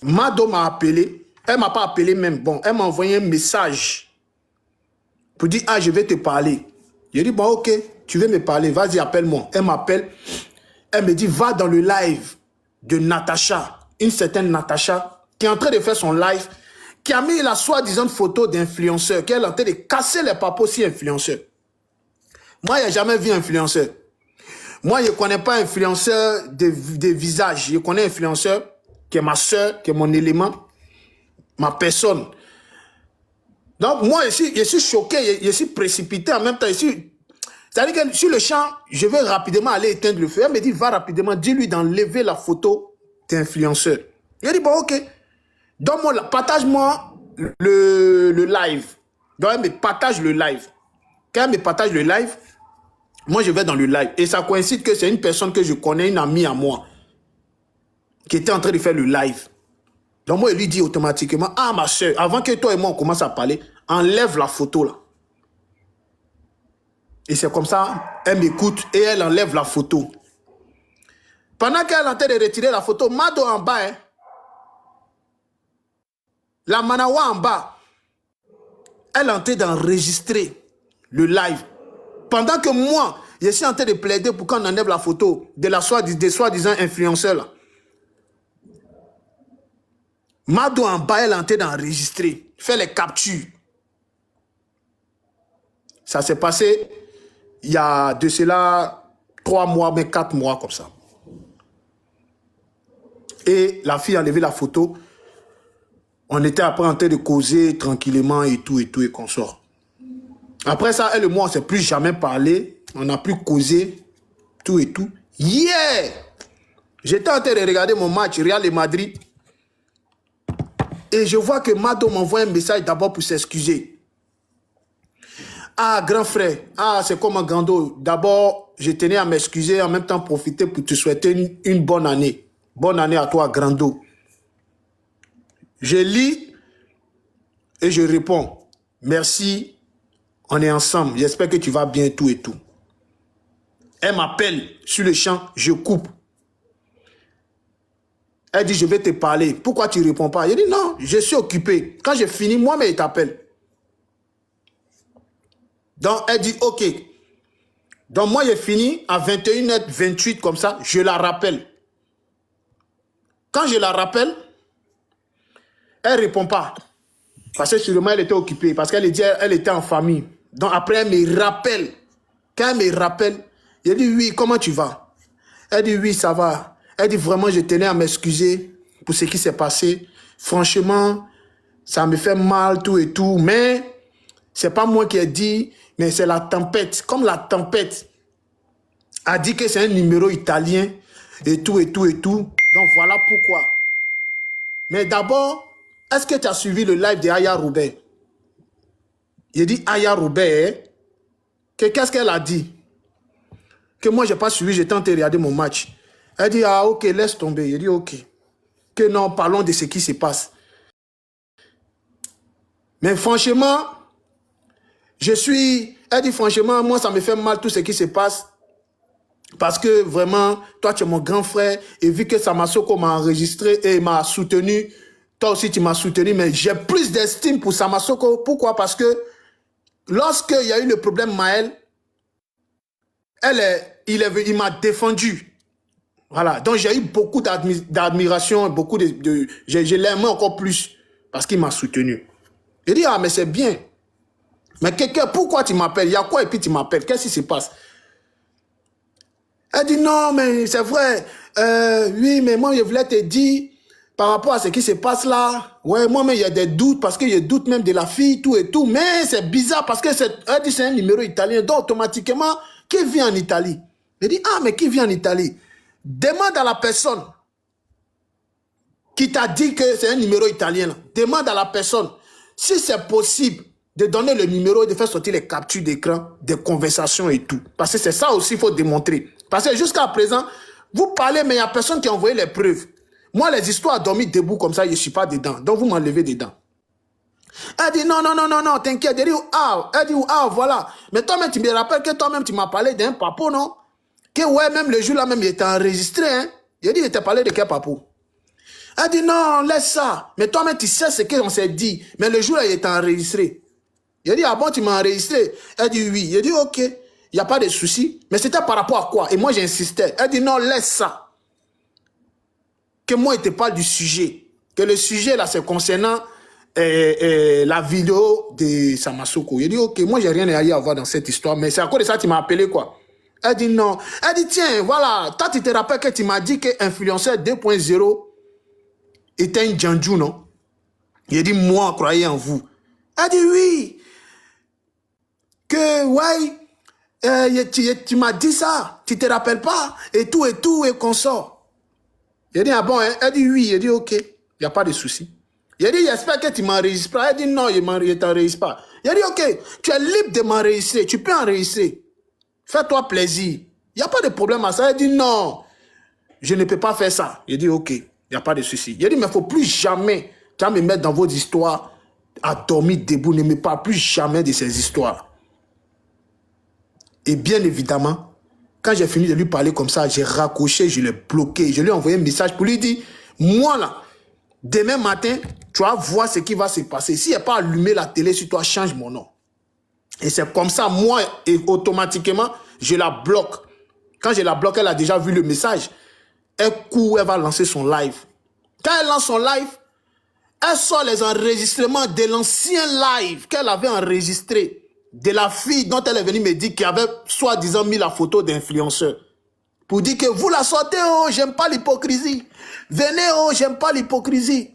Mado m'a appelé. Elle m'a pas appelé même. Bon, elle m'a envoyé un message pour dire, ah, je vais te parler. J'ai dit, bon, ok, tu veux me parler, vas-y, appelle-moi. Elle m'appelle. Elle me dit, va dans le live de Natacha, une certaine Natacha, qui est en train de faire son live, qui a mis la soi-disant photo d'influenceur, qui est en train de casser les papos si influenceur. Moi, je n'ai jamais vu influenceur. Moi, je ne connais pas influenceur de visage. Je connais influenceur qui est ma soeur, qui est mon élément, ma personne. Donc, moi, je suis choqué, je suis précipité en même temps. C'est-à-dire que sur le champ, je vais rapidement aller éteindre le feu. Elle me dit, va rapidement, dis-lui d'enlever la photo d'influenceur. Il a dit, bon, ok. Donne-moi, partage-moi le live. Donc, elle me partage le live. Quand elle me partage le live, moi, je vais dans le live. Et ça coïncide que c'est une personne que je connais, une amie à moi, qui était en train de faire le live. Donc, moi, je lui dis automatiquement, ah, ma soeur, avant que toi et moi, on commence à parler, enlève la photo, là. Et c'est comme ça, elle m'écoute et elle enlève la photo. Pendant qu'elle est en train de retirer la photo, Mado en bas, hein, la Manawa en bas, elle est en train d'enregistrer le live. Pendant que moi, je suis en train de plaider pour qu'on enlève la photo des soi-disant influenceurs. Là. Mado en bas, elle est en train d'enregistrer, faire les captures. Ça s'est passé il y a de cela 3 mois, mais 4 mois comme ça. Et la fille a enlevé la photo. On était après en train de causer tranquillement et tout, et qu'on sort. Après ça, elle et moi, on ne s'est plus jamais parlé. On n'a plus causé, tout et tout. Hier, j'étais en train de regarder mon match Real et Madrid. Et je vois que Mado m'envoie un message d'abord pour s'excuser. Ah, grand frère, ah, c'est comme un Gando. D'abord, je tenais à m'excuser, en même temps profiter pour te souhaiter une bonne année. Bonne année à toi, Grando. Je lis et je réponds. Merci, on est ensemble. J'espère que tu vas bien, tout et tout. Elle m'appelle sur le champ, je coupe. Elle dit, je vais te parler. Pourquoi tu ne réponds pas? Je dis, non, je suis occupé. Quand j'ai fini, moi-même, il t'appelle. Donc, elle dit, ok. Donc, moi, j'ai fini à 21h28, comme ça, je la rappelle. Quand je la rappelle, elle ne répond pas. Parce que sûrement, elle était occupée. Parce qu'elle était en famille. Donc, après, elle me rappelle. Quand elle me rappelle, je dis, oui, comment tu vas? Elle dit, oui, ça va. Elle dit, vraiment, je tenais à m'excuser pour ce qui s'est passé. Franchement, ça me fait mal, tout et tout. Mais, c'est pas moi qui ai dit, mais c'est la tempête. Comme la tempête a dit que c'est un numéro italien, et tout, et tout, et tout. Donc, voilà pourquoi. Mais d'abord, est-ce que tu as suivi le live de Aya Robert? J'ai dit Aya Robert, qu'est-ce qu'elle a dit? Que moi, je n'ai pas suivi, j'ai tenté de regarder mon match. Elle dit, ah ok, laisse tomber. J'ai dit, ok. Que non, parlons de ce qui se passe. Mais franchement, elle dit, franchement, moi, ça me fait mal tout ce qui se passe. Parce que vraiment, toi, tu es mon grand frère. Et vu que Samasoko m'a enregistré et m'a soutenu, toi aussi, tu m'as soutenu. Mais j'ai plus d'estime pour Samasoko. Pourquoi? Parce que lorsqu'il y a eu le problème Maël, il m'a défendu. Voilà. Donc, j'ai eu beaucoup d'admiration, beaucoup je l'aimais encore plus parce qu'il m'a soutenu. J'ai dit, ah, mais c'est bien. Mais quelqu'un, pourquoi tu m'appelles? Il y a quoi et puis tu m'appelles? Qu'est-ce qui se passe? Elle dit, non, mais c'est vrai. Oui, mais moi, je voulais te dire, par rapport à ce qui se passe là, ouais, moi-même, il y a des doutes, parce que je doute même de la fille, tout et tout. Mais c'est bizarre, parce que elle dit, c'est un numéro italien. Donc, automatiquement, qui vit en Italie? Je dis, ah, mais qui vit en Italie? Demande à la personne qui t'a dit que c'est un numéro italien. Là. Demande à la personne si c'est possible de donner le numéro et de faire sortir les captures d'écran, des conversations et tout. Parce que c'est ça aussi qu'il faut démontrer. Parce que jusqu'à présent, vous parlez, mais il n'y a personne qui a envoyé les preuves. Moi, les histoires dormies debout comme ça, je ne suis pas dedans. Donc, vous m'enlevez dedans. Elle dit, non, t'inquiète. Elle dit, ah, voilà. Mais toi-même, tu me rappelles que toi-même, tu m'as parlé d'un papo, non? Que ouais, même le jour-là, même, il était enregistré, hein? Il a dit, il t'a parlé de quel papo? Elle dit non, laisse ça. Mais toi-même, tu sais ce qu'on s'est dit. Mais le jour, elle est enregistrée. Il a dit, ah bon, tu m'as enregistré? Elle dit oui. Il a dit, ok, il n'y a pas de souci. Mais c'était par rapport à quoi? Et moi, j'insistais. Elle dit non, laisse ça. Que moi, il te parle du sujet. Que le sujet, là, c'est concernant la vidéo de Samasoko. Il a dit, ok, moi, j'ai rien à y avoir dans cette histoire. Mais c'est à cause de ça que tu m'as appelé, quoi. Elle dit non. Elle dit, tiens, voilà. Toi, tu te rappelles que tu m'as dit que Influenceur 2.0 était un Djandjou, non? Il a dit, moi, croyez en vous. Elle dit, oui. Que, ouais, tu m'as dit ça. Tu te rappelles pas? Et tout, et qu'on sort. Il a dit, ah bon, hein? Elle dit, oui. Il a dit, ok. Il n'y a pas de souci. Il a dit, j'espère que tu m'enregistres pas. Elle dit, non, il ne t'enregistre pas. Il a dit, ok, tu es libre de m'enregistrer. Tu peux enregistrer. Fais-toi plaisir. Il n'y a pas de problème à ça. Elle dit, non, je ne peux pas faire ça. Il a dit, ok, il n'y a pas de souci. Il a dit, mais il ne faut plus jamais, tu vas me mettre dans vos histoires, à dormir debout. Ne me parle plus jamais de ces histoires. Et bien évidemment, quand j'ai fini de lui parler comme ça, j'ai raccroché, je l'ai bloqué. Je lui ai envoyé un message pour lui dire, moi là, demain matin, tu vas voir ce qui va se passer. Si elle n'a pas allumé la télé sur toi, change mon nom. Et c'est comme ça, moi, et automatiquement, je la bloque. Quand je la bloque, elle a déjà vu le message. Elle court, elle va lancer son live. Quand elle lance son live, elle sort les enregistrements de l'ancien live qu'elle avait enregistré. De la fille dont elle est venue me dire qu'il avait soi-disant mis la photo d'influenceur. Pour dire que vous la sortez, oh, j'aime pas l'hypocrisie. Venez, oh, j'aime pas l'hypocrisie.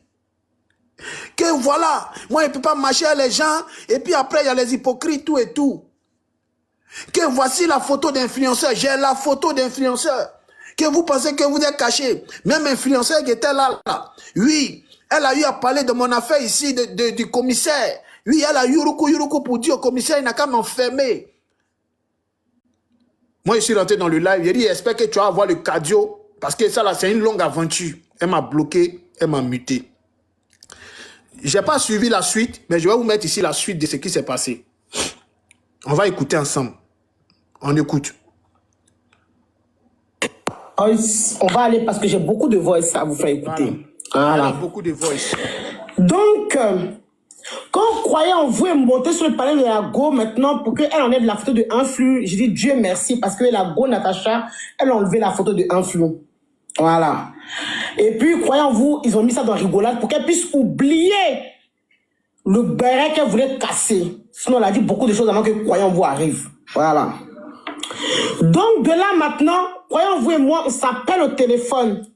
Que voilà, moi je ne peux pas marcher à les gens. Et puis après, il y a les hypocrites, tout et tout. Que voici la photo d'influenceur. J'ai la photo d'influenceur. Que vous pensez que vous êtes caché. Même influenceur qui était là. Oui, elle a eu à parler de mon affaire ici, du commissaire. Oui, elle a yuruku pour dire au commissaire, il n'a qu'à m'enfermer. Moi, je suis rentré dans le live. J'ai dit, j'espère que tu vas avoir le cardio. Parce que ça, là, c'est une longue aventure. Elle m'a bloqué, elle m'a muté. Je n'ai pas suivi la suite, mais je vais vous mettre ici la suite de ce qui s'est passé. On va écouter ensemble. On écoute. On va aller parce que j'ai beaucoup de voice à vous faire écouter. Voilà. Beaucoup de voice. Donc, quand on croyait en vous et monter sur le palais de la Go maintenant pour qu'elle enlève la photo de Influ, j'ai dit Dieu merci parce que la Go, Natacha, elle a enlevé la photo de Influ. Voilà. Et puis, croyant en vous, ils ont mis ça dans rigolade pour qu'elle puisse oublier le béret qu'elle voulait casser. Sinon, elle a dit beaucoup de choses avant que croyant en vous arrive. Voilà. Donc, de là maintenant, croyant en vous et moi, on s'appelle au téléphone.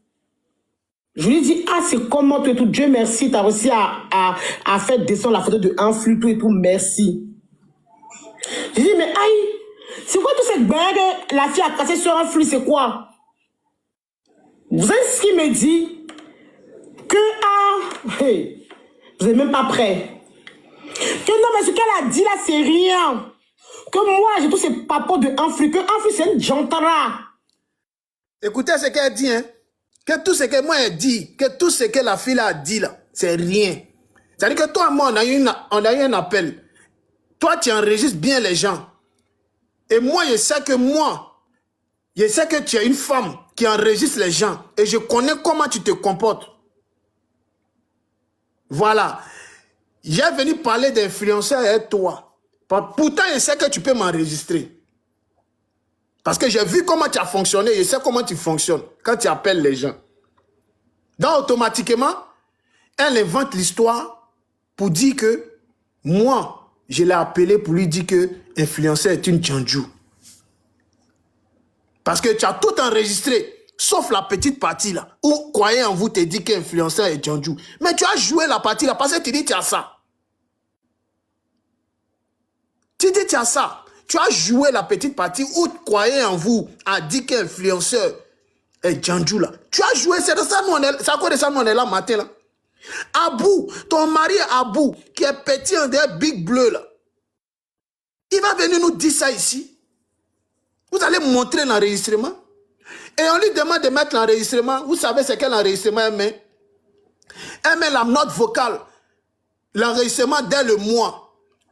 Je lui dis, ah, c'est comment tout et tout. Dieu merci, tu as réussi à faire descendre la photo de Influ, tout et tout, merci. Je dis, mais aïe, c'est quoi tout cette béret que la fille a cassé sur Influ, c'est quoi? Vous savez ce qu'il me dit? Que, hey, vous n'êtes même pas prêt. Que non, mais ce qu'elle a dit là, c'est rien. Que moi, j'ai tous ces papos de Influ. Que Influ, c'est une jantara. Écoutez ce qu'elle dit, hein. Que tout ce que moi elle dit, que tout ce que la fille a dit là, c'est rien. C'est-à-dire que toi et moi, on a eu un appel. Toi, tu enregistres bien les gens. Et moi, je sais que tu es une femme qui enregistre les gens. Et je connais comment tu te comportes. Voilà. J'ai venu parler d'influenceur et toi. Pourtant, je sais que tu peux m'enregistrer. Parce que j'ai vu comment tu as fonctionné. Je sais comment tu fonctionnes quand tu appelles les gens. Donc, automatiquement, elle invente l'histoire pour dire que moi, je l'ai appelé pour lui dire que l'influenceur est une Djandjou. Parce que tu as tout enregistré, sauf la petite partie là, où croyez en vous te dit qu'influenceur est Djandjou. Mais tu as joué la partie là, parce que tu dis tu as ça. Tu dis tu as ça. Tu as joué la petite partie où croyez en vous a dit qu'influenceur est Djandjou là. Tu as joué, c'est de ça nous on est, c'est à cause de ça nous on est là matin là. Abou, ton mari Abou, qui est petit en des big bleu là. Il va venir nous dire ça ici. Vous allez montrer l'enregistrement. Et on lui demande de mettre l'enregistrement. Vous savez c'est quel enregistrement elle met? Elle met la note vocale. L'enregistrement dès le mois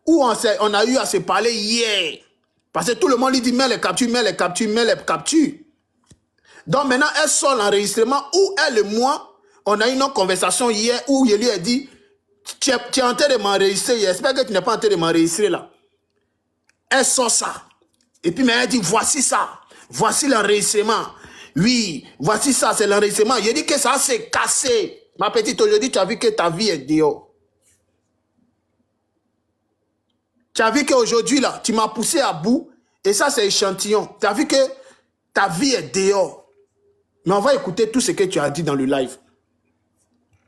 où on a eu à se parler hier. Parce que tout le monde lui dit mets les captures, mets les captures, mets les captures. Donc maintenant elle sort l'enregistrement où est le mois On a eu une conversation hier où je lui ai dit, tu es en train de m'enregistrer, j'espère que tu n'es pas en train de m'enregistrer là. Elle sort ça. Et puis, mais elle dit, voici ça. Voici l'enregistrement. Oui, voici ça, c'est l'enregistrement. Je dis que ça s'est cassé. Ma petite, aujourd'hui, tu as vu que ta vie est dehors. Tu as vu qu'aujourd'hui, là, tu m'as poussé à bout. Et ça, c'est échantillon. Tu as vu que ta vie est dehors. Mais on va écouter tout ce que tu as dit dans le live.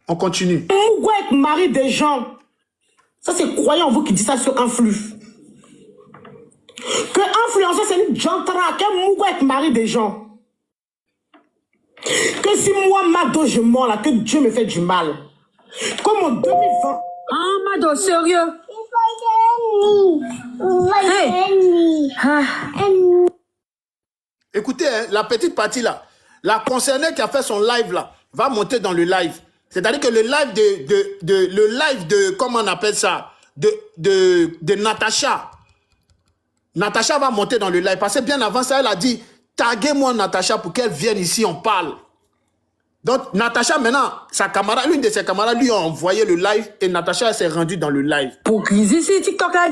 On continue. Pourquoi être mari des gens? Ça, c'est croyant vous qui dit ça sur un flux. Que influencer, c'est une jantra. Que pourquoi être mari des gens? Que si moi, Mado, je mors là, que Dieu me fait du mal. Comme en 2020. Ah, Mado, sérieux? Hey. Écoutez, hein, la petite partie là, la concernée qui a fait son live là, va monter dans le live. C'est-à-dire que le live de, comment on appelle ça, de Natacha. Natacha va monter dans le live. Parce que bien avant ça, elle a dit, taguez-moi Natacha pour qu'elle vienne ici, on parle. Donc, Natacha, maintenant, sa camarade, l'une de ses camarades lui a envoyé le live et Natacha s'est rendue dans le live. Hypocrisie, c'est TikTok là,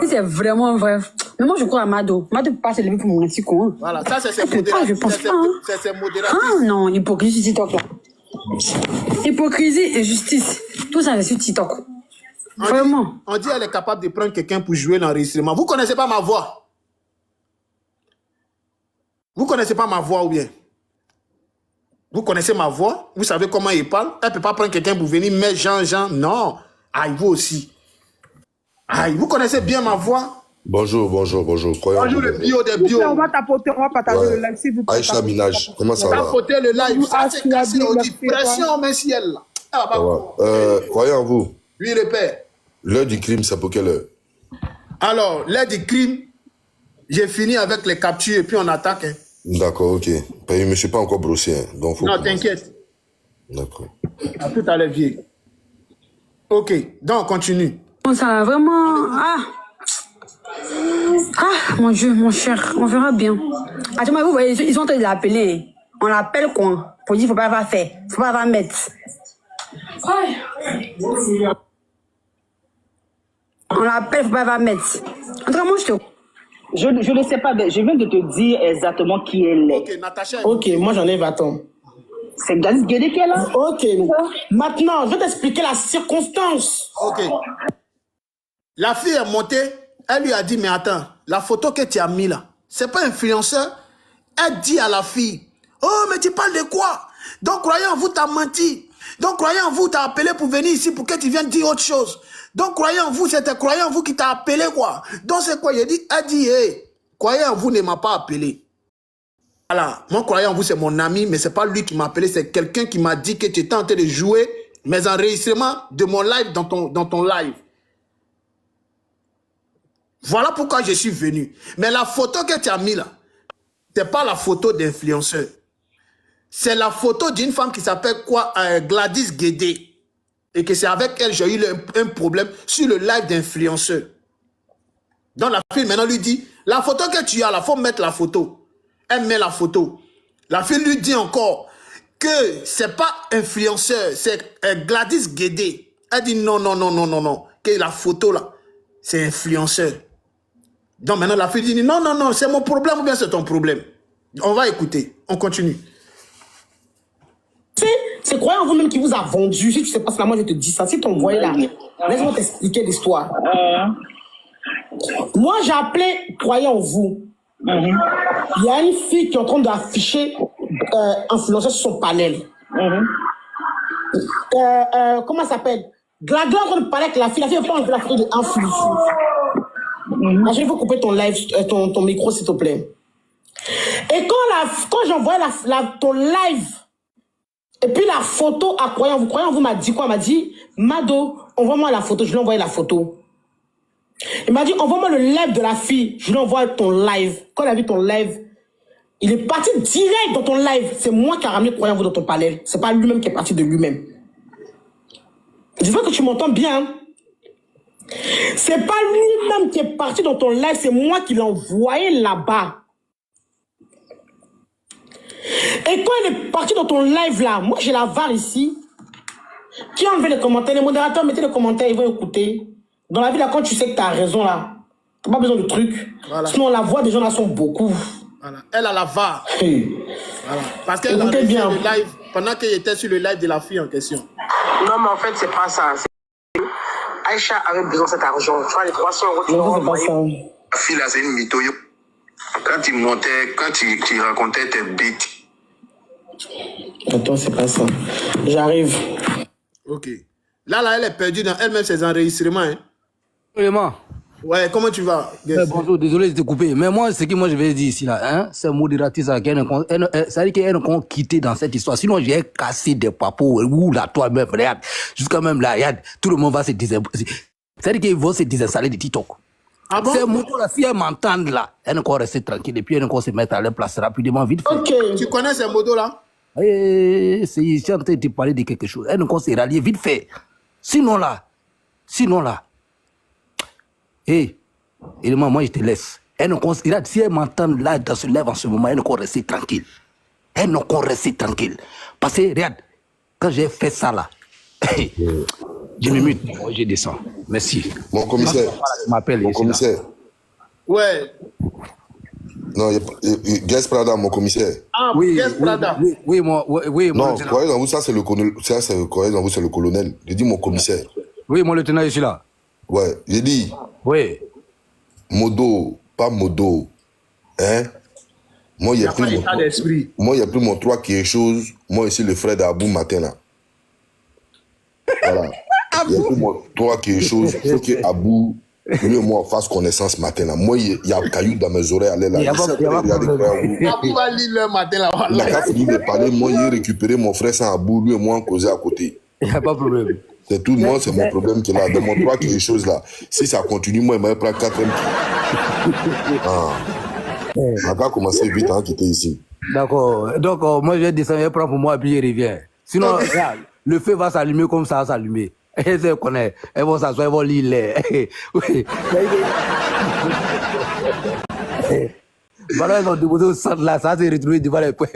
c'est vraiment vrai. Mais moi, je crois à Mado. Mado peut pas se lever pour mon petit con. Voilà, ça, c'est ses Je pense pas. C'est ses modératrices. Ah non, hypocrisie sur TikTok là. Hypocrisie et justice. Tout ça, c'est sur TikTok. Vraiment. On dit qu'elle est capable de prendre quelqu'un pour jouer l'enregistrement. Vous ne connaissez pas ma voix? Vous ne connaissez pas ma voix ou bien? Vous connaissez ma voix? Vous savez comment il parle? Elle ne peut pas prendre quelqu'un pour venir mettre Jean. Non. Aïe, vous aussi. Aïe, vous connaissez bien ma voix? Bonjour. Bonjour le bio des bio. On va tapoter, on va partager le live s'il vous plaît. Aïcha Minaj, comment ça va? Tapoter le live. Ça, c'est cassé au dit. Pression au ciel là. Ça va. Croyez en vous. Oui, le père. L'heure du crime, c'est pour quelle heure? Alors, l'heure du crime, j'ai fini avec les captures et puis on attaque. Hein. D'accord, ok. Je ne me suis pas encore brossé. Hein, donc faut non, t'inquiète. D'accord. À tout à l'heure, vieux. Ok, donc on continue. Ça va vraiment... Ah, mon Dieu, mon cher, on verra bien. Attends, vous voyez, ils sont en train de l'appeler. On l'appelle quoi? Pour dire qu'il ne faut pas avoir fait. Il ne faut pas avoir mettre. On l'appelle, il ne faut pas avoir mettre. En tout cas, moi, Je ne sais pas, je viens de te dire exactement qui elle est. Ok, Natacha. Ok, moi j'en ai 20 ans. C'est Gladys Guédé qui est là. Ok. Maintenant, je vais t'expliquer la circonstance. Ok. La fille est montée, elle lui a dit, mais attends, la photo que tu as mis là, c'est pas influenceur? Elle dit à la fille, oh, mais tu parles de quoi? Donc, croyant en vous, t'as menti. Donc, croyant en vous, t'as appelé pour venir ici pour que tu viennes dire autre chose. Donc, croyant en vous, c'était croyant en vous qui t'a appelé, quoi. Donc, c'est quoi? Elle dit, hey, croyant en vous ne m'a pas appelé. Voilà, moi, croyant en vous, c'est mon ami, mais c'est pas lui qui m'a appelé, c'est quelqu'un qui m'a dit que tu étais en train de jouer mes enregistrements de mon live dans ton live. Voilà pourquoi je suis venu. Mais la photo que tu as mis là, c'est pas la photo d'influenceur. C'est la photo d'une femme qui s'appelle quoi? Gladys Guédé. Et que c'est avec elle j'ai eu un problème sur le live d'influenceur. Donc la fille maintenant lui dit, la photo que tu as là, il faut mettre la photo. Elle met la photo. La fille lui dit encore que c'est pas influenceur, c'est Gladys Guédé. Elle dit non, que la photo là, c'est influenceur. Donc maintenant la fille dit non, c'est mon problème ou bien c'est ton problème. On va écouter, on continue. C'est croyant en vous-même qui vous a vendu. Si tu sais pas cela, moi je te dis ça. Si t'en voyais là, laisse-moi t'expliquer l'histoire. Moi j'ai appelé croyant en vous. Il y a une fille qui est en train d'afficher influencer sur son panel. Comment ça s'appelle? Glagla est en train de parler avec la fille. La fille n'a pas enlevé la photo de influencer. Je vais couper ton live, ton micro s'il te plaît. Et quand j'envoie ton live, et puis la photo à croyant vous m'a dit quoi? Elle m'a dit, Mado, envoie-moi la photo. Je lui ai envoyé la photo. Il m'a dit, envoie-moi le live de la fille. Je lui ai envoyé ton live. Quand il a vu ton live, il est parti direct dans ton live. C'est moi qui ai ramené croyant vous dans ton panel. C'est pas lui-même qui est parti de lui-même. Je veux que tu m'entends bien. C'est pas lui-même qui est parti dans ton live. C'est moi qui l'ai envoyé là-bas. Et quand elle est partie dans ton live là, moi j'ai la VAR ici, qui a enlevé les commentaires. Les modérateurs, mettez les commentaires, ils vont écouter. Dans la vie là, quand tu sais que tu as raison là, tu n'as pas besoin de trucs. Voilà. Sinon la voix des gens là sont beaucoup. Voilà. Elle a la VAR. Hey. Voilà. Parce qu'elle a bien le live pendant qu'elle était sur le live de la fille en question. Non mais en fait c'est pas ça. Aïcha avait besoin de cet argent. Tu vois les 300 euros. Non, c'est pas ça. La fille là c'est une mytho. Quand tu montais, quand tu racontais tes beats. Attends, c'est pas ça. J'arrive. Ok. Là, elle est perdue dans elle-même ses enregistrements. Hein. Vraiment. Ouais, comment tu vas? Bonjour, désolé de te couper. Mais moi, ce que moi je vais dire ici, là, hein, c'est modératrice, ça veut dire qu'elle ne quitter dans cette histoire. Sinon, j'ai cassé des papos, ou là, toi-même, regarde, jusqu'à même là, regarde, tout le monde va se désinstaller. C'est-à-dire qu'ils vont se désinstaller de TikTok. Ah bon? Ces mots-là, si elles m'entendent là, elles ne encore rester tranquilles et puis elles ne encore se mettre à leur place rapidement, vite fait. Ok. Tu connais ces motos-là? Je suis en train de te parler de quelque chose. Elles ne encore se rallier vite fait. Sinon là, hé, et moi je te laisse. Elles ne regarde, si elles m'entendent là dans ce live en ce moment, elles ne encore rester tranquilles. Elles ne encore rester tranquilles. Parce que, regarde, quand j'ai fait ça là, je me mute, je descends. Merci. Mon commissaire. Mon commissaire. Ouais. Non, Guess Prada, mon commissaire. Ah, oui, Guess Prada. Oui, non, croyez en vous, ça c'est le colonel. Croyez en vous, c'est le colonel. J'ai dit mon commissaire. Oui, mon lieutenant, je suis là. Ouais, j'ai dit. Oui. Modo, pas modo. Hein? Moi, il y a plus mon 3 qui est chose. Moi, ici, le frère d'Abou matin là. Voilà. Il y a plus mon 3 qui est chose. Il faut que Abou, lui et moi, fasse connaissance matin là. Moi, il y a un caillou dans mes oreilles. Là. Abou va lire le matin là. Il n'a qu'à finir de parler. Moi, j'ai récupéré mon frère sans Abou. Lui et moi, on causait à côté. Il n'y a pas de problème. C'est tout, moi, c'est mon problème qui est là. Dans mon 3 qui est chose là. Si ça continue, moi, il m'a pris 4e. On va commencer vite à quitter ici. D'accord. Donc, moi, je vais descendre, je prends pour moi et puis je reviens. Sinon, regarde, le feu va s'allumer comme ça va s'allumer. Elles se connaissent. Elles vont s'asseoir, elles vont lire les. Oui. Voilà, elles ont déposé au centre là, ça s'est retrouvé devant les points.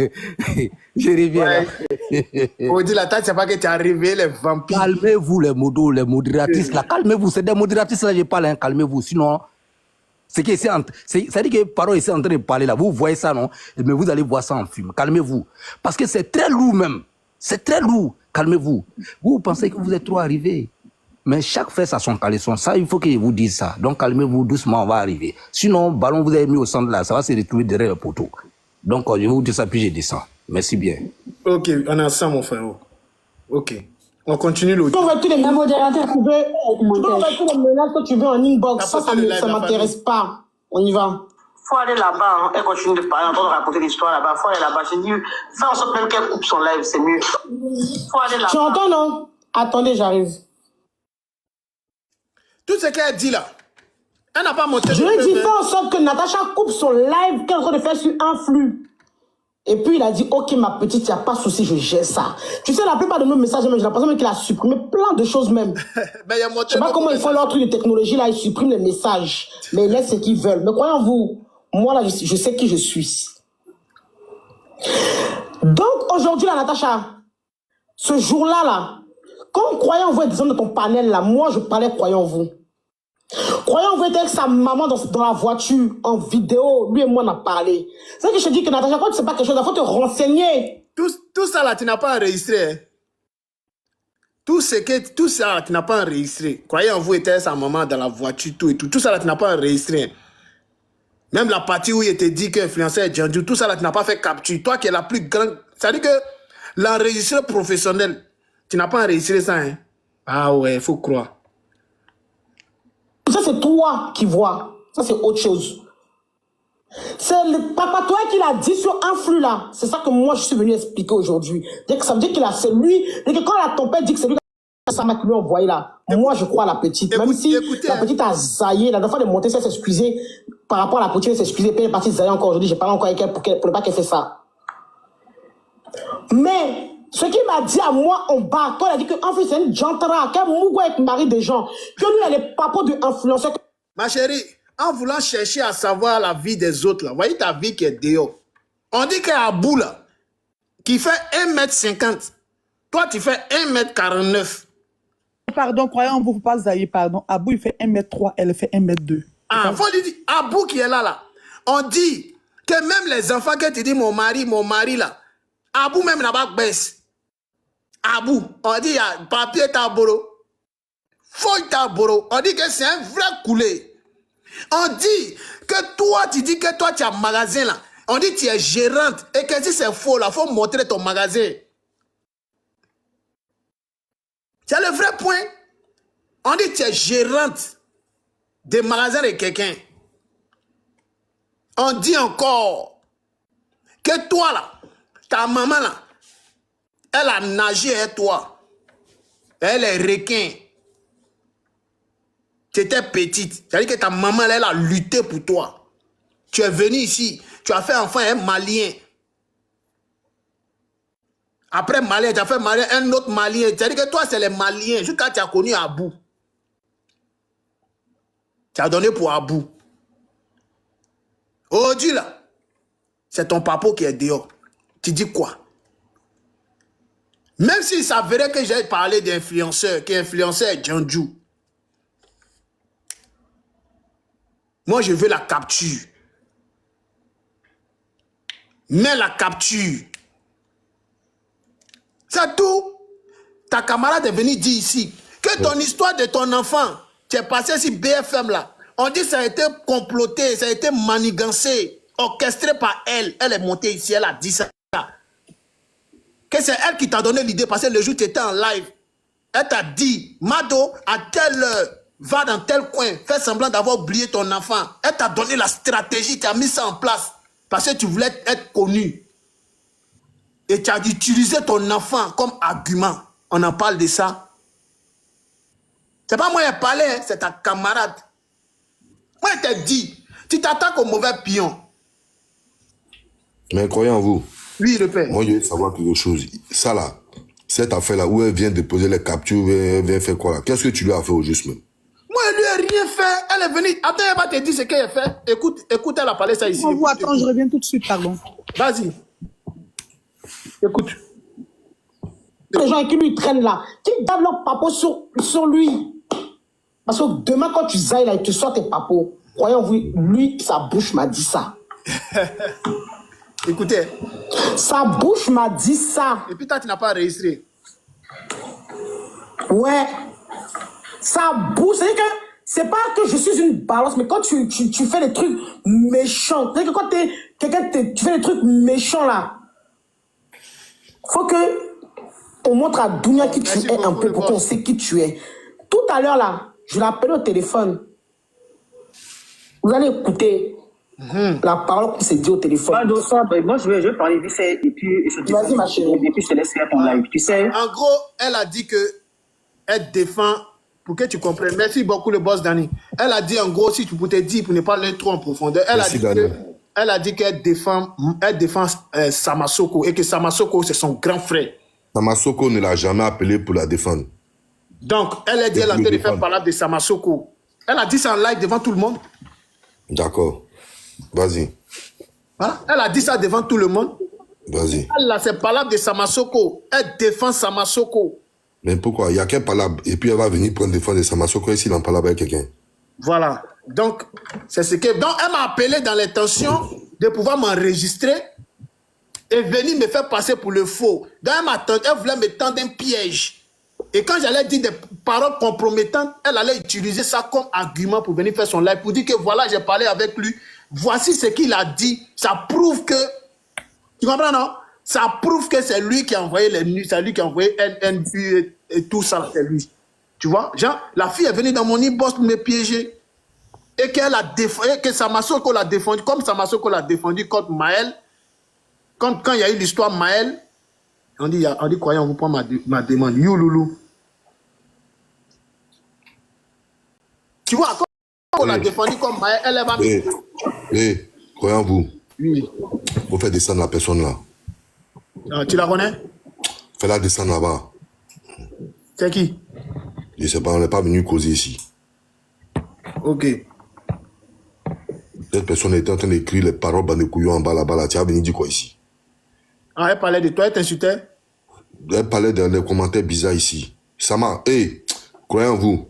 Je reviens là. On dit la tête, c'est pas que tu es arrivé, les vampires. Calmez-vous, les modos, les modératrices là. Calmez-vous, c'est des modératrices là, je parle, hein. Calmez-vous. Sinon, c'est-à-dire que Paro est en train de parler là. Vous voyez ça, non? Mais vous allez voir ça en film. Calmez-vous. Parce que c'est très lourd même. C'est très lourd. Calmez-vous. Vous pensez que vous êtes trop arrivé. Mais chaque fesse a son caleçon. Ça, il faut que je vous dise ça. Donc, calmez-vous doucement, on va arriver. Sinon, ballon, vous avez mis au centre là, ça va se retrouver derrière le poteau. Donc, je vais vous dire ça, puis je descends. Merci bien. Ok, on a ça, mon frère. Ok. On continue l'autre. Tu peux envoyer tous les modérateurs que tu veux. Tu peux envoyer tous les menaces que tu veux en inbox. Ça ne m'intéresse pas. On y va. Faut aller là-bas, hein. Elle continue de parler, entendre raconter l'histoire là-bas. Faut aller là-bas. J'ai dit, fais en sorte même qu'elle coupe son live, c'est mieux. Faut aller là-bas. Tu entends, non? Attendez, j'arrive. Tout ce qu'elle dit là, elle n'a pas monté. Je lui ai dit, fais en sorte que Natacha coupe son live qu'elle est en train de faire sur un flux. Et puis il a dit, ok ma petite, il n'y a pas de souci, je gère ça. Tu sais, la plupart de nos messages, j'ai l'impression qu'il a supprimé plein de choses même. Mais je ne sais pas comment ils font leur truc de technologie, là, ils suppriment les messages. Mais ils laissent ce qu'ils veulent. Mais croyez-vous, moi là, je sais qui je suis. Donc aujourd'hui, la Natacha, ce jour-là, là, comme croyant vous êtes dans ton panel là, moi je parlais croyant vous. Croyant vous êtes avec sa maman dans la voiture, en vidéo, lui et moi on a parlé. C'est ça que je te dis que Natacha, quand tu ne sais pas quelque chose, il faut te renseigner. Tout ça là, tu n'as pas enregistré. Hein? Tout ça là, tu n'as pas enregistré. Croyant vous êtes avec sa maman dans la voiture, tout et tout. Tout ça là, tu n'as pas enregistré. Hein? Même la partie où il te dit que l'influenceur est Djandjou, tout ça là, tu n'as pas fait capture. Toi qui es la plus grande, ça veut dire que l'enregistreur professionnel, tu n'as pas enregistré ça, hein? Ah ouais, il faut croire. Ça, c'est toi qui vois. Ça, c'est autre chose. C'est le papa toi qui l'a dit sur un flux là. C'est ça que moi, je suis venu expliquer aujourd'hui. Ça veut dire qu'il a, c'est lui. Et que quand la tempête dit que c'est lui qui a lui envoyé là, moi, je crois à la petite. Même si la petite a zaillé, la dernière fois de monter, ça s'excuser par rapport à la petite, elle s'excuser, puis elle est partie zailler encore aujourd'hui. J'ai parlé encore avec elle pour ne pas qu'elle fasse ça. Mais ce qu'il m'a dit à moi en bas, quand il a dit qu'en fait c'est une jantara, qu'elle mougou avec le mari des gens, que lui elle est papa de influenceur. Ma chérie, en voulant chercher à savoir la vie des autres, là, voyez ta vie qui est dehors. On dit qu'à bout là, qui fait 1m50. Toi, tu fais 1m49. Pardon, croyant en vous, pas Zaïe, pardon. Abou, il fait 1m3, elle fait 1m2. Ah, faut lui dire, Abou qui est là. On dit que même les enfants que tu dis mon mari là, Abou même là-bas baisse. Abou, on dit, papier taboro, feuille taboro. On dit que c'est un vrai coulé. On dit que toi, tu dis que toi, tu as un magasin là. On dit que tu es gérante et que si c'est faux là, il faut montrer ton magasin. C'est le vrai point. On dit que tu es gérante des magasins de quelqu'un. On dit encore que toi là, ta maman là, elle a nagé avec toi. Elle est requin. Tu étais petite. C'est-à-dire que ta maman elle a lutté pour toi. Tu es venu ici. Tu as fait enfant un Malien. Après Malien, tu as fait Malien, un autre Malien. C'est-à-dire que toi, c'est les Maliens. Jusqu'à tu as connu Abou. Tu as donné pour Abou. Aujourd'hui, là, c'est ton papa qui est dehors. Tu dis quoi? Même s'il s'avérait que j'ai parlé d'influenceur, qui influenceur est Djandjou. Moi, je veux la capture. Mais la capture. C'est tout. Ta camarade est venue dire ici que ton histoire de ton enfant, tu es passé sur BFM là. On dit que ça a été comploté, ça a été manigancé, orchestré par elle. Elle est montée ici, elle a dit ça. Que c'est elle qui t'a donné l'idée parce que le jour où tu étais en live, elle t'a dit, Mado, à telle heure, va dans tel coin, fais semblant d'avoir oublié ton enfant. Elle t'a donné la stratégie, tu as mis ça en place parce que tu voulais être connu. Et tu as utilisé ton enfant comme argument. On en parle de ça. C'est pas moi qui ai parlé, hein, c'est ta camarade. Moi, je t'ai dit, tu t'attaques au mauvais pion. Mais croyez en vous. Oui, le père. Moi, je veux savoir quelque chose. Ça là, cette affaire-là, où elle vient déposer les captures, elle vient faire quoi là? Qu'est-ce que tu lui as fait au juste même? Moi, elle lui ai rien fait. Elle est venue. Attends, elle va te dire ce qu'elle a fait. Écoute, elle a parlé ça ici. Vous, attends, je reviens tout de suite, pardon. Vas-y. Écoute. Les gens qui lui traînent là, qui donnent leur papo sur lui. Parce que demain, quand tu zailles là, il te sort tes papos. Croyons-vous, lui, sa bouche m'a dit ça. Écoutez. Sa bouche m'a dit ça. Et puis toi, tu n'as pas enregistré. Ouais. Sa bouche, c'est-à-dire que c'est pas que je suis une balance, mais quand tu fais des trucs méchants, c'est-à-dire que quand tu fais des trucs méchants là, faut que on montre à Dounia qui tu es un peu pour qu'on sait qui tu es. Tout à l'heure là, je l'appelle au téléphone. Vous allez écouter la parole qu'on s'est dit au téléphone. Moi, je vais parler vite fait et puis vas-y, ma chérie. Et puis je te laisse faire ton live. Tu sais. En gros, elle a dit que elle défend, pour que tu comprennes. Merci beaucoup, le boss Danny. Elle a dit en gros, si tu peux te dire pour ne pas aller trop en profondeur, elle a dit qu'elle défend Samasoko et que Samasoko c'est son grand frère. Samasoko ne l'a jamais appelé pour la défendre. Donc, elle a dit qu'elle a fait faire parler de Samasoko. Elle a dit ça en live devant tout le monde. D'accord. Vas-y. Voilà. Elle a dit ça devant tout le monde. Vas-y. Elle a ses palabres de Samasoko. Elle défend Samasoko. Mais pourquoi? Il n'y a qu'un palabre. Et puis elle va venir prendre défense de Samasoko ici dans palabre avec quelqu'un. Voilà. Donc, c'est ce que... Donc, elle m'a appelé dans l'intention de pouvoir m'enregistrer et venir me faire passer pour le faux. Donc, elle voulait me tendre un piège. Et quand j'allais dire des paroles compromettantes, elle allait utiliser ça comme argument pour venir faire son live, pour dire que voilà, j'ai parlé avec lui, voici ce qu'il a dit. Ça prouve que... Tu comprends, non? Ça prouve que c'est lui qui a envoyé les nuits, c'est lui qui a envoyé NNU et tout ça, c'est lui. Tu vois? Genre, la fille est venue dans mon inbox pour me piéger. Et qu'elle a défendu, que Samasoko l'a défendu, comme Samasoko l'a défendu contre Maël. Quand il y a eu l'histoire Maël, on dit croyez, on vous prend ma demande. You loulou. Tu vois, quand on l'a défendu comme Maël, elle va... croyez en vous. Oui. Faut faire descendre la personne là. Tu la connais? Fais-la descendre là-bas. C'est qui? Je sais pas, on n'est pas venu causer ici. Ok. Cette personne était en train d'écrire les paroles de couillon en bas là-bas là. Tu as venu dire quoi ici? Ah, elle parlait de toi, elle t'insultait? Elle parlait dans les commentaires bizarres ici. Sama, hey, croyez en vous.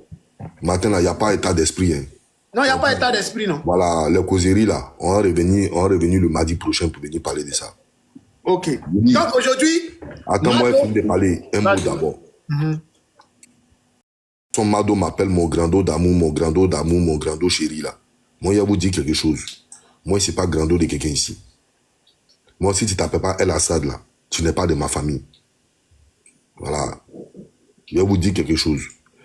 Matin, là, il n'y a pas état d'esprit. Hein. Non, il n'y a pas état d'esprit, non. Voilà, les causeries, là, on est revenu le mardi prochain pour venir parler de ça. Ok. Oui. Donc, aujourd'hui... Attends-moi, il faut de parler un mot d'abord. Son Mado m'appelle mon grando d'amour, mon grando d'amour, mon grando chéri, là. Moi, il va vous dire quelque chose. Moi, je ne suis pas grando de quelqu'un ici. Moi, si tu ne t'appelles pas El Assad, là, tu n'es pas de ma famille. Voilà. Je vais vous dire quelque chose.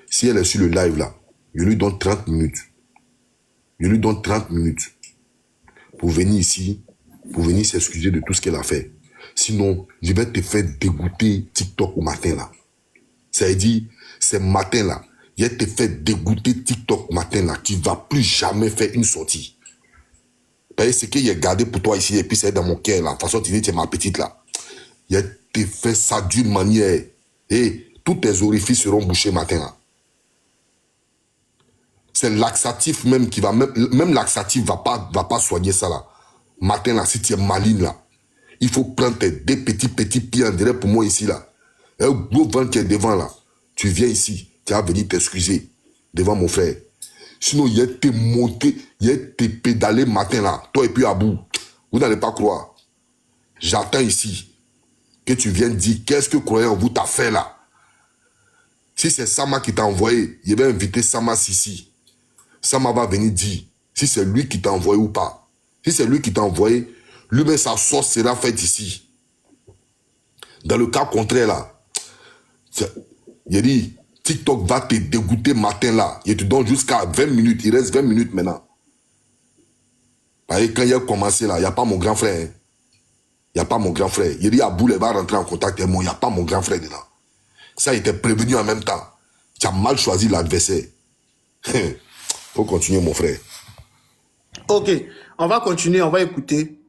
Si elle est sur le live, là, je lui donne 30 minutes. Je lui donne 30 minutes pour venir ici, pour venir s'excuser de tout ce qu'elle a fait. Sinon, je vais te faire dégoûter TikTok au matin, là. Ça veut dire, ce matin-là, je vais te faire dégoûter TikTok matin, là. Tu ne vas plus jamais faire une sortie. Parce que ce que j'ai gardé pour toi ici, et puis c'est dans mon cœur, là. De toute façon, tu dis, tu es ma petite, là. Je vais te faire ça d'une manière. Et tous tes orifices seront bouchés matin, là. C'est laxatif même qui va, même laxatif va pas soigner ça, là. Matin, là, si tu es maligne, là, il faut prendre tes deux petits pieds en direct pour moi ici, là. Un gros vent qui est devant, là. Tu viens ici, tu vas venir t'excuser devant mon frère. Sinon, il y a te monter, il y a te pédaler matin, là. Toi et puis à bout. Vous n'allez pas croire. J'attends ici que tu viennes dire qu'est-ce que croyez en vous t'a fait, là. Si c'est Sama qui t'a envoyé, je vais inviter Sama ici. Sama va venir dire si c'est lui qui t'a envoyé ou pas. Si c'est lui qui t'a envoyé, lui-même sa sauce sera faite ici. Dans le cas contraire, là, il dit, TikTok va te dégoûter matin, là. Il te donne jusqu'à 20 minutes. Il reste 20 minutes maintenant. Parce que quand il a commencé, là, il n'y a pas mon grand frère. Hein. Il n'y a pas mon grand frère. Il dit, Aboul va rentrer en contact avec moi. Il n'y a pas mon grand frère dedans. Ça, il était prévenu en même temps. Tu as mal choisi l'adversaire. Faut continuer, mon frère. Ok, on va continuer, on va écouter.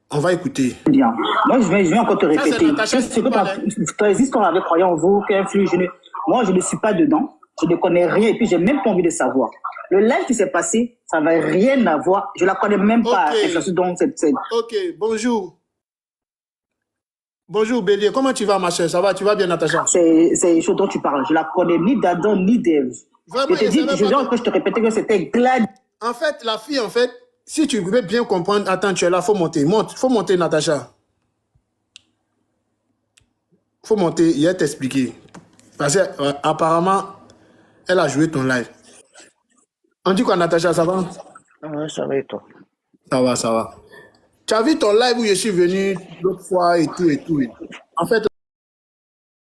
On va écouter. Bien. Moi, je vais encore te Ça, c'est répéter. Natacha C'est qui que parle. ton existence avec croyant en vous, qu'influe. Moi, je ne suis pas dedans. Je ne connais rien et puis j'ai même pas envie de savoir. Le live qui s'est passé, ça n'avait rien à voir. Je la connais même pas. Donc, Ok, bonjour. Bonjour Bélier, comment tu vas ma chère? Ça va, tu vas bien Natacha? c'est ce dont tu parles. Je la connais ni d'Adam ni d'Ève. Vraiment, Je te dis, je te répétais que c'était glad. En fait, la fille, en fait, si tu veux bien comprendre, attends, tu es là, faut monter. Faut monter Natacha. Faut monter, il va t'expliquer. Parce que apparemment, elle a joué ton live. On dit quoi Natacha, ça va? Ouais, ça va et toi? Ça va, ça va. Tu as vu ton live où je suis venu l'autre fois et tout et tout. En fait,